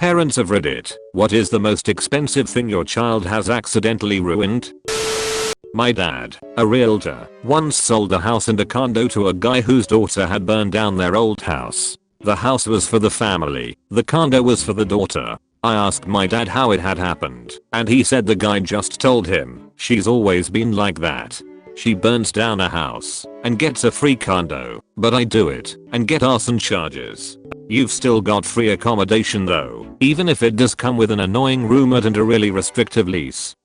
Parents of Reddit, what is the most expensive thing your child has accidentally ruined? My dad, a realtor, once sold a house and a condo to a guy whose daughter had burned down their old house. The house was for the family, the condo was for the daughter. I asked my dad how it had happened, and he said the guy just told him, she's always been like that. She burns down a house and gets a free condo, but I do it and get arson charges. You've still got free accommodation though, even if it does come with an annoying roommate and a really restrictive lease.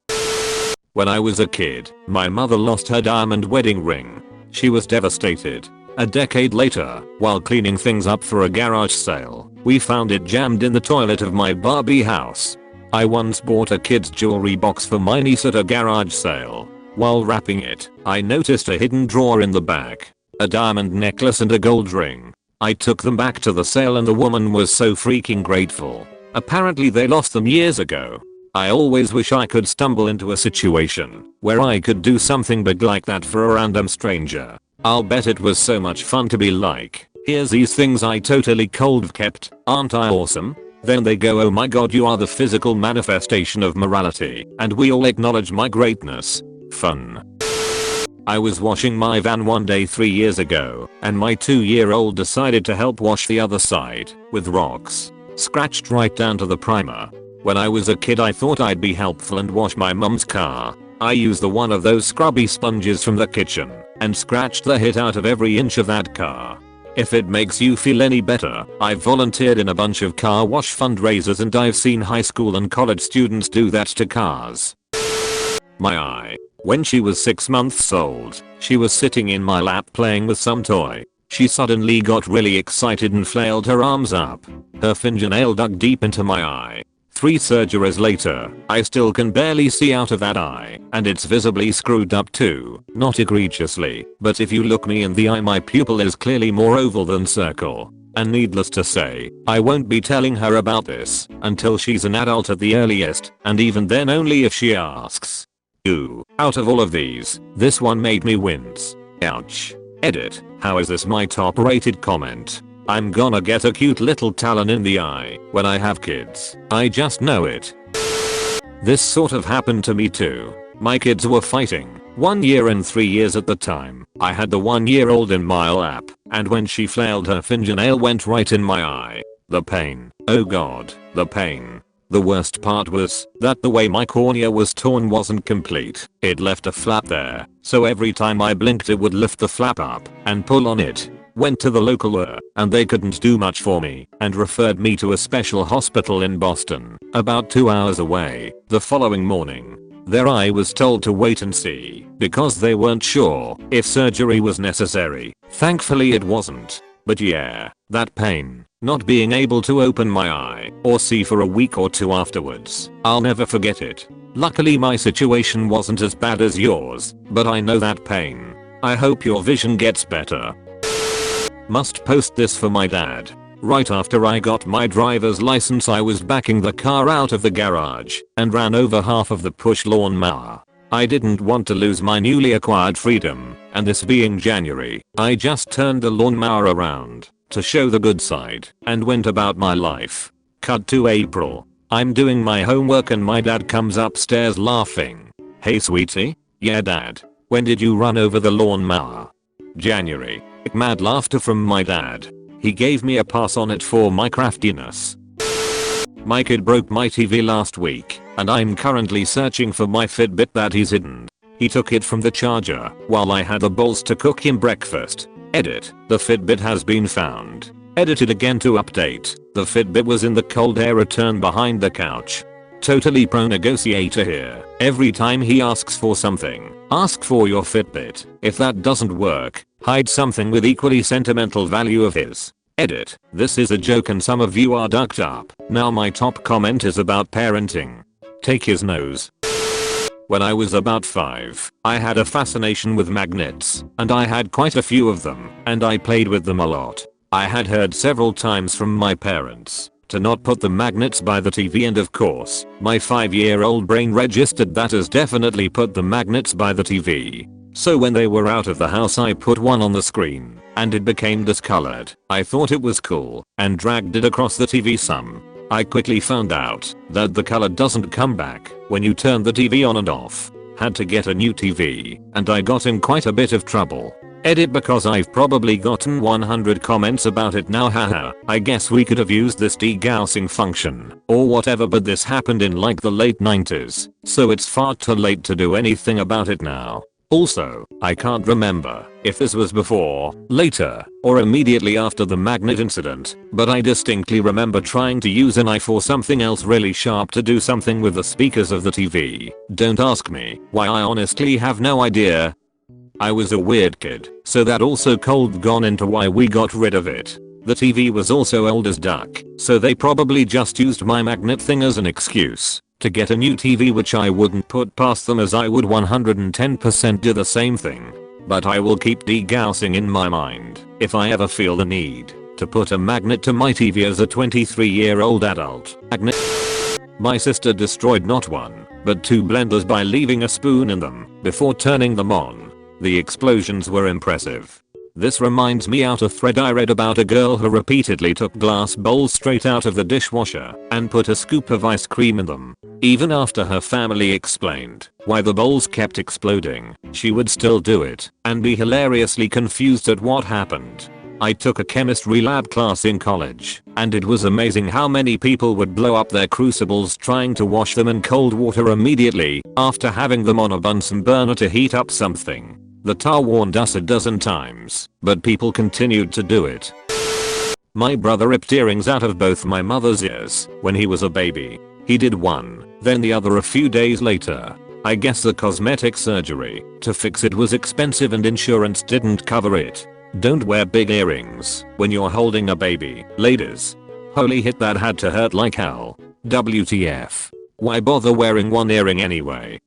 When I was a kid, my mother lost her diamond wedding ring. She was devastated. A decade later, while cleaning things up for a garage sale, we found it jammed in the toilet of my Barbie house. I once bought a kid's jewelry box for my niece at a garage sale. While wrapping it, I noticed a hidden drawer in the back. A diamond necklace and a gold ring. I took them back to the sale and the woman was so freaking grateful. Apparently they lost them years ago. I always wish I could stumble into a situation where I could do something big like that for a random stranger. I'll bet it was so much fun to be like, here's these things I totally cold kept, aren't I awesome? Then they go, oh my god, you are the physical manifestation of morality, and we all acknowledge my greatness. Fun. I was washing my van one day 3 years ago, and my 2-year-old decided to help wash the other side, with rocks. Scratched right down to the primer. When I was a kid I thought I'd be helpful and wash my mum's car. I used one of those scrubby sponges from the kitchen, and scratched the hit out of every inch of that car. If it makes you feel any better, I've volunteered in a bunch of car wash fundraisers and I've seen high school and college students do that to cars. My eye. When she was 6 months old, she was sitting in my lap playing with some toy. She suddenly got really excited and flailed her arms up. Her fingernail dug deep into my eye. 3 surgeries later, I still can barely see out of that eye, and it's visibly screwed up too. Not egregiously, but if you look me in the eye my pupil is clearly more oval than circle. And needless to say, I won't be telling her about this until she's an adult at the earliest, and even then only if she asks. Ooh, out of all of these, this one made me wince. Ouch. Edit, how is this my top rated comment? I'm gonna get a cute little talon in the eye when I have kids. I just know it. This sort of happened to me too. My kids were fighting. 1 year and 3 years at the time. I had the 1-year-old in my lap, and when she flailed her fingernail went right in my eye. The pain. Oh god, the pain. The worst part was that the way my cornea was torn wasn't complete. It left a flap there, so every time I blinked it would lift the flap up and pull on it. Went to the local and they couldn't do much for me and referred me to a special hospital in Boston, about 2 hours away. The following morning, there I was told to wait and see because they weren't sure if surgery was necessary. Thankfully it wasn't. But yeah, that pain, not being able to open my eye or see for a week or 2 afterwards, I'll never forget it. Luckily my situation wasn't as bad as yours, but I know that pain. I hope your vision gets better. Must post this for my dad. Right after I got my driver's license I was backing the car out of the garage and ran over half of the push lawnmower. I didn't want to lose my newly acquired freedom, and this being January, I just turned the lawnmower around to show the good side and went about my life. Cut to April. I'm doing my homework and my dad comes upstairs laughing. Hey sweetie? Yeah dad. When did you run over the lawnmower? January. Mad laughter from my dad. He gave me a pass on it for my craftiness. My kid broke my TV last week, and I'm currently searching for my Fitbit that he's hidden. He took it from the charger while I had the balls to cook him breakfast. Edit, the Fitbit has been found. Edited again to update, the Fitbit was in the cold air return behind the couch. Totally pro negotiator here. Every time he asks for something, ask for your Fitbit. If that doesn't work, hide something with equally sentimental value of his. Edit, this is a joke and some of you are ducked up. Now my top comment is about parenting. Take his nose. When I was about 5, I had a fascination with magnets, and I had quite a few of them, and I played with them a lot. I had heard several times from my parents to not put the magnets by the TV, and of course, my 5-year-old brain registered that as definitely put the magnets by the TV. So when they were out of the house I put one on the screen, and it became discolored. I thought it was cool, and dragged it across the TV some. I quickly found out that the color doesn't come back when you turn the TV on and off. Had to get a new TV, and I got in quite a bit of trouble. Edit because I've probably gotten 100 comments about it now, haha. I guess we could have used this degaussing function or whatever, but this happened in like the late 90s, so it's far too late to do anything about it now. Also, I can't remember if this was before, later, or immediately after the magnet incident, but I distinctly remember trying to use a knife or something else really sharp to do something with the speakers of the TV. Don't ask me why, I honestly have no idea. I was a weird kid, so that also cold gone into why we got rid of it. The TV was also old as duck, so they probably just used my magnet thing as an excuse to get a new TV, which I wouldn't put past them, as I would 110% do the same thing. But I will keep degaussing in my mind if I ever feel the need to put a magnet to my TV as a 23-year-old adult. Magnet. My sister destroyed not one, but 2 blenders by leaving a spoon in them before turning them on. The explosions were impressive. This reminds me out a thread I read about a girl who repeatedly took glass bowls straight out of the dishwasher and put a scoop of ice cream in them. Even after her family explained why the bowls kept exploding, she would still do it and be hilariously confused at what happened. I took a chemistry lab class in college, and it was amazing how many people would blow up their crucibles trying to wash them in cold water immediately after having them on a Bunsen burner to heat up something. The tar warned us a dozen times, but people continued to do it. My brother ripped earrings out of both my mother's ears when he was a baby. He did one, then the other a few days later. I guess the cosmetic surgery to fix it was expensive and insurance didn't cover it. Don't wear big earrings when you're holding a baby, ladies. Holy hit, that had to hurt like hell. WTF. Why bother wearing one earring anyway?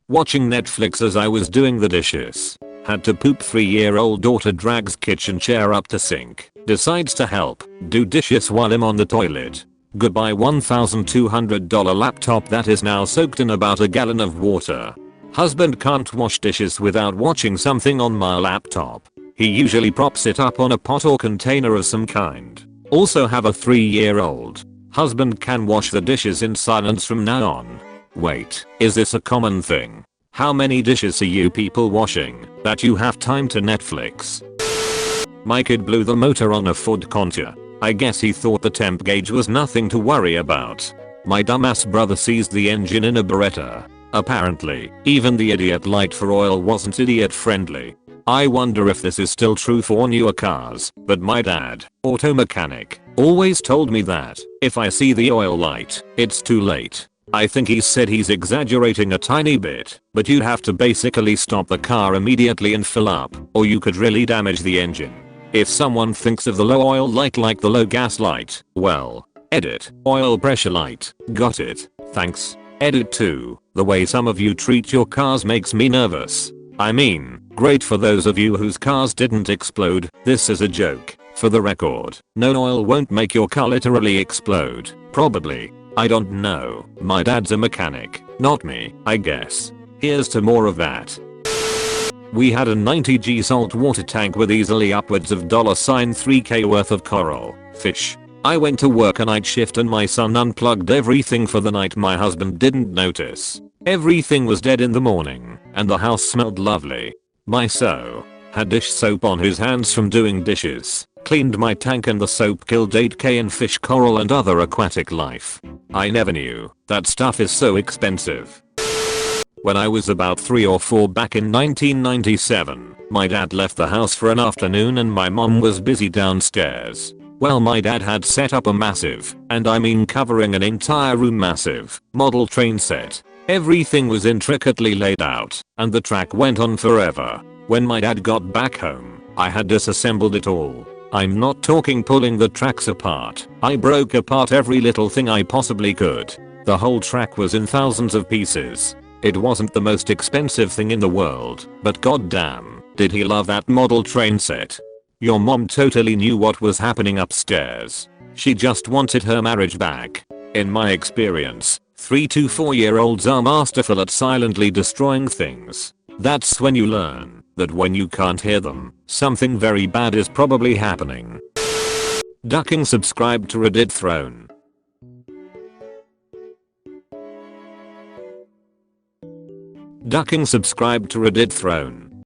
Watching Netflix as I was doing the dishes. Had to poop. 3-year-old daughter drags kitchen chair up to sink. Decides to help do dishes while I'm on the toilet. Goodbye $1,200 laptop that is now soaked in about a gallon of water. Husband can't wash dishes without watching something on my laptop. He usually props it up on a pot or container of some kind. Also have a 3-year-old. Husband can wash the dishes in silence from now on. Wait, is this a common thing? How many dishes are you people washing that you have time to Netflix? My kid blew the motor on a Ford Contour. I guess he thought the temp gauge was nothing to worry about. My dumbass brother seized the engine in a Beretta. Apparently, even the idiot light for oil wasn't idiot friendly. I wonder if this is still true for newer cars, but my dad, auto mechanic, always told me that if I see the oil light, it's too late. I think he said he's exaggerating a tiny bit, but you'd have to basically stop the car immediately and fill up, or you could really damage the engine. If someone thinks of the low oil light like the low gas light, well, edit, oil pressure light, got it, thanks. Edit 2, the way some of you treat your cars makes me nervous. I mean, great for those of you whose cars didn't explode, this is a joke. For the record, no oil won't make your car literally explode, probably. I don't know, my dad's a mechanic, not me, I guess. Here's to more of that. We had a 90G saltwater tank with easily upwards of $3k worth of coral, fish. I went to work a night shift and my son unplugged everything for the night. My husband didn't notice. Everything was dead in the morning, and the house smelled lovely. My so had dish soap on his hands from doing dishes. Cleaned my tank and the soap killed 8k in fish, coral and other aquatic life. I never knew that stuff is so expensive. When I was about 3 or 4 back in 1997, my dad left the house for an afternoon and my mom was busy downstairs. Well, my dad had set up a massive, and I mean covering an entire room, massive model train set. Everything was intricately laid out, and the track went on forever. When my dad got back home, I had disassembled it all. I'm not talking pulling the tracks apart. I broke apart every little thing I possibly could. The whole track was in thousands of pieces. It wasn't the most expensive thing in the world, but goddamn, did he love that model train set. Your mom totally knew what was happening upstairs. She just wanted her marriage back. In my experience, 3 to 4-year-olds are masterful at silently destroying things. That's when you learn that when you can't hear them, something very bad is probably happening. Ducking. Subscribe to Reddit throne. Ducking subscribe to Reddit throne.